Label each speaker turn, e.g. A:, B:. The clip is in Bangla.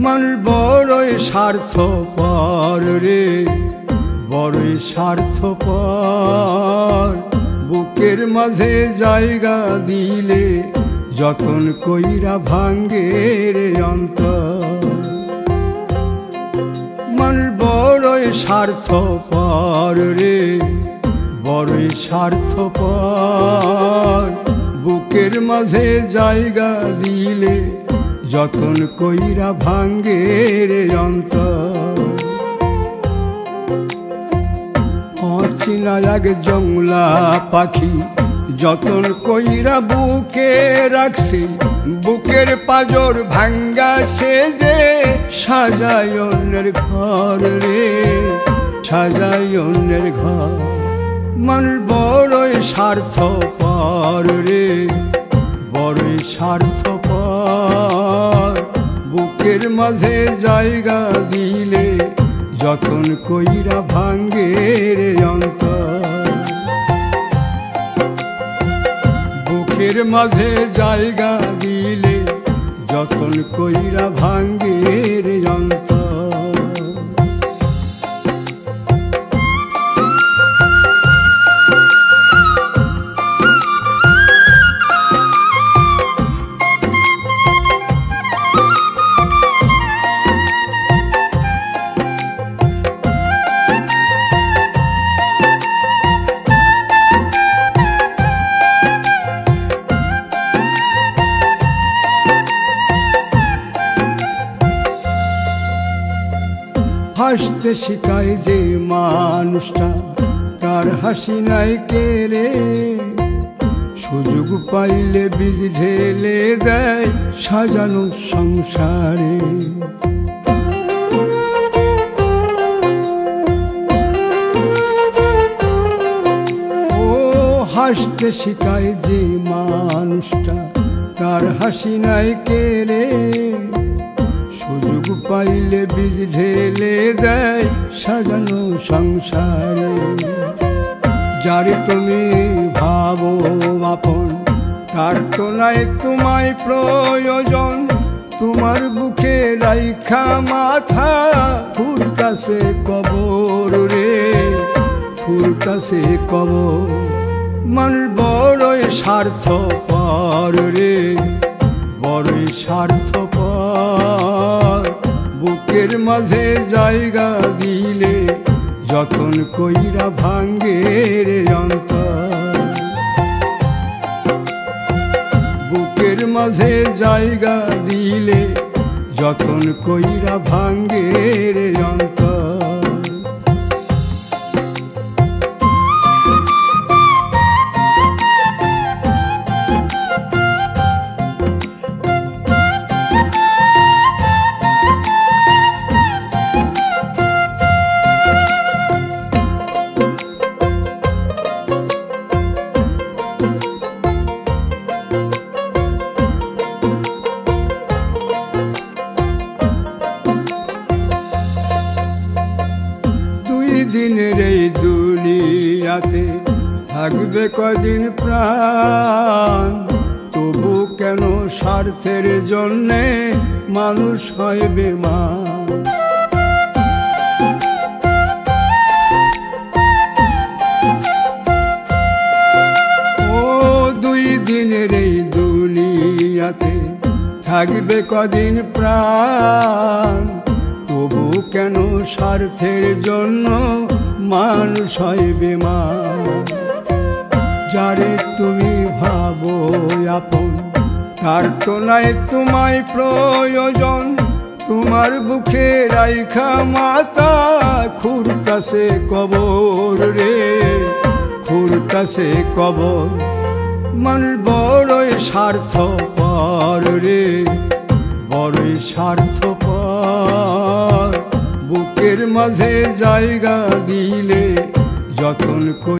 A: মানুষ বড়ই স্বার্থপর রে, বড়ই স্বার্থপর। বুকের মাঝে জায়গা দিলে যতন কইরা ভাঙ্গে রে অন্তর। মানুষ বড়ই স্বার্থপর রে, বড়ই স্বার্থপর। বুকের মাঝে জায়গা দিলে যতন কইরা ভাঙ্গে রে অন্তর। অচিনা এক জংলা পাখি যতন কইরা বুকে রাখছি, বুকের পাজর ভাঙ্গা সে যে সাজায় অন্যের ঘর রে, সাজায় অন্যের ঘর। মানুষ বড়ই স্বার্থপর রে, বড়ই স্বার্থপর। বুকের মাঝে জায়গা দিলে যতন কইরা ভাঙ্গে রে অন্তর। বুকের মাঝে জায়গা দিলে যতন কইরা ভাঙ্গে রে অন্তর। হাসতে শিখায় যে মানুষটা, তার হাসি নাই কেড়ে। সুযোগ পাইলে বীজ ঢেলে দেয় সাজানো সংসারে। ও হাসতে শিখায় যে মানুষটা, তার হাসি নাই কেড়ে। সুযোগ পাইলে বীজ ঢেলে দেয় সাজানো সংসারে। যারে তুমি ভাবো আপন, তার তো নাই তোমায় প্রয়োজন। তোমার বুকে রাইখা মাথা ফুরতাছে কবর রে, ফুরতাছে কবর। মানুষ বড়ই স্বার্থপর রে, বড়ই স্বার্থপর। বুকের মাঝে জায়গা দিলে যতন কইরা ভাঙ্গে রে অন্তর। বুকের মাঝে জায়গা দিলে যতন কইরা ভাঙ্গে রে অন্তর। দিনের এই দুনিয়াতে থাকবে কদিন প্রাণ, তবু কেন স্বার্থের জন্যে মানুষ হয় বেমান। ও দুই দিনের এই দুনিয়াতে থাকবে কদিন প্রাণ, তবু কেন স্বার্থের জন্য মানুষ হয় বেমান। যারে তুমি ভাবো আপন, তার তো নাই তোমায় প্রয়োজন। তোমার বুকে রাইখা মাথা খুরতাছে কবর রে, খুরতাছে কবর। মানুষ বড়ই স্বার্থপর রে, বড়ই স্বার্থপর। বুকের মাঝে জায়গা দিলে যতন